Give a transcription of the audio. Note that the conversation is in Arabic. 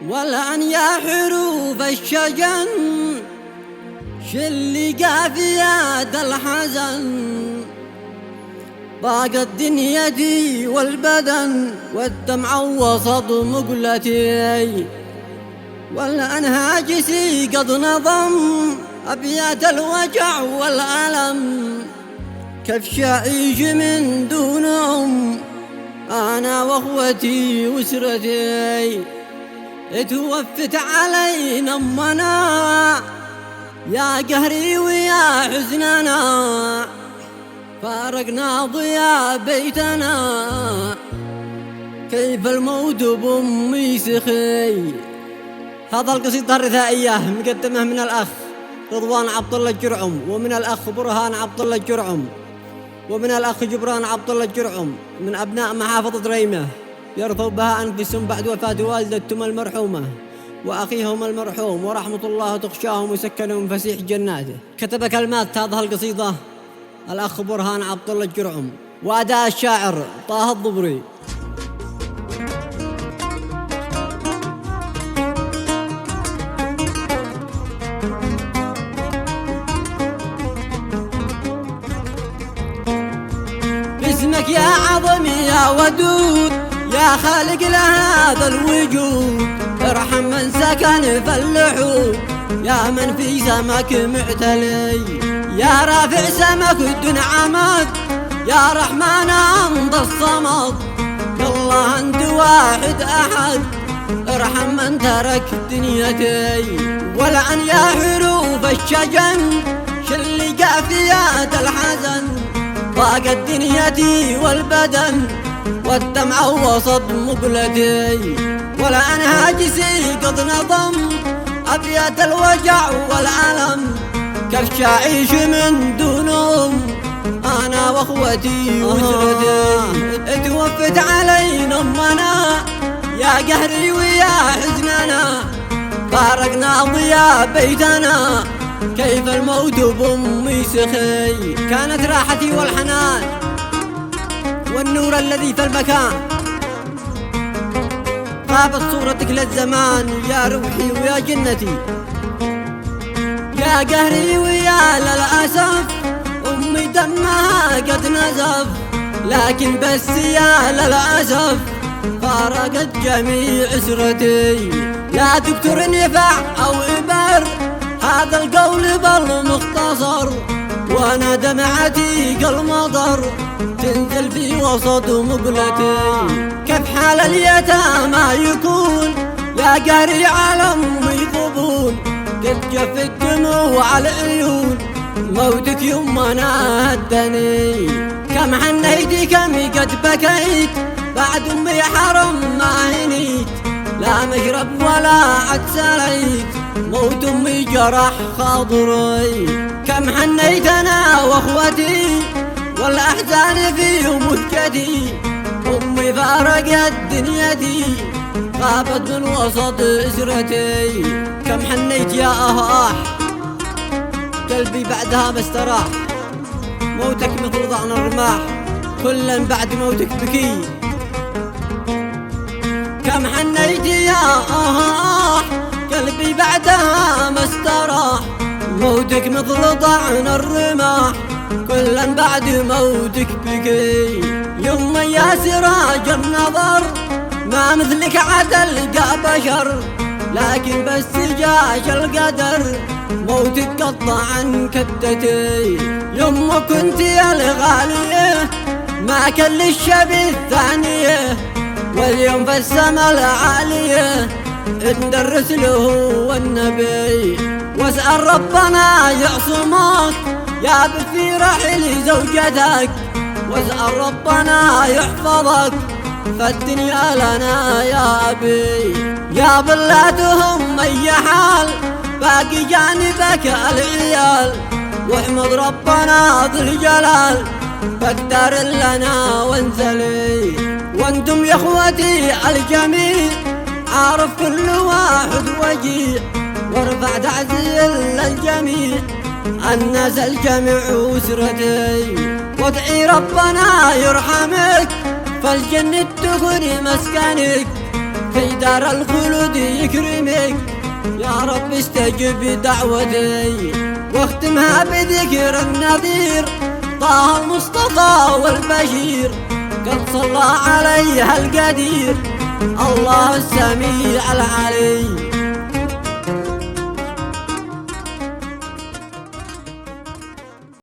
والآن يا حروف الشجن شل قافيات الحزن ضاقت دنيتي والبدن والدمع وسط مقلتي والآن هاجسي قد نظم أبيات الوجع والألم كيف شعيش من دونهم أنا وأخوتي وأسرتي توفت علينا أمنا يا قهري ويا حزننا فارقنا ضياء بيتنا كيف الموت بأمي سخي. هذا القصيدة الرثائية مقدمة من الأخ رضوان عبد الله الجرعم ومن الأخ برهان عبد الله الجرعم ومن الأخ جبران عبد الله الجرعم من أبناء محافظة ريمة يرثوا بها أنفسهم بعد وفاة والدتهم المرحومة وأخيهم المرحوم ورحمة الله تخشاهم وسكنهم فسيح جناته. كتب كلمات هذه القصيدة الأخ برهان عبد الله الجرعم وأداء الشاعر طه الضبري. باسمك يا عظيم يا ودود يا خالق لهذا الوجود ارحم من سكن في اللحود يا من في سمك معتلي يا رافع سمك دون عمد يا رحمن أنت الصمد الله أنت واحد أحد ارحم من ترك دنيتي والآن يا حروف الشجن شل قافيات الحزن ضاقت دنيتي والبدن والدمع وسط مقلتي والآن هاجسي قد نظم أبيات الوجع والألم كيف شعيش من دونهم أنا وأخوتي وأسرتي توفت علينا أمنا يا قهري ويا حزننا فارقنا ضياء بيتنا كيف الموت بأمي سخي. كانت راحتي والحنان والنور الذي في المكان غابت صورتك للزمان يا روحي ويا جنتي يا قهري ويا للأسف أمي دمها قد نزف لكن بس يا للأسف فارقت جميع أسرتي لا دكتور نفع أو إبر هذا القول بالمختصر وانا دمعتي كالمطر تنزل في وسط مقلتي كيف حال اليتامى يكون يا قاري على امي قبول كيف جف الدموع العيون موتك يمنا هدني كم حنيتي كم قد بكيت بعد امي حرم ما هنيت لا مشرب ولا عد سليت موت امي جرح خاطري كم حنيت انا واخوتي والاحزان في مهجتي امي فارقت دنيتي غابت من وسط اسرتي كم حنيت يا اهاح قلبي بعدها ما استراح موتك مثل ضعن الرماح كلا بعد موتك بكي كم حنيت يا آه قلبي بعدها ما استراح موتك مثل ضعن الرماح كلا بعد موتك بكي يما يا سراج النظر ما مثلك عدل قا بشر لكن بس جاش القدر موتك قطع عن كبدتي يما كنت يا الغالية ما كل الشبه الثانية واليوم في السما العالية ندرس له والنبي واسأل ربنا يعصمك يا بثي رحل زوجتك واسأل ربنا يحفظك فالدنيا لنا يا أبي يا بلاتهم أي حال باقي جانبك العيال واحمد ربنا ذو الجلال فاقدر لنا وانزلي وانتم يا اخوتي الجميع عارف كل واحد وجيع وارفع تعزي للجميع الناس الجميع واسرتي وادعي ربنا يرحمك فالجنة تكون مسكنك في دار الخلود يكرمك، يا رب استجب دعوتي. واختمها بذكر النذير طه المصطفى والبشير، قد صلى عليها القدير الله السميع العلي.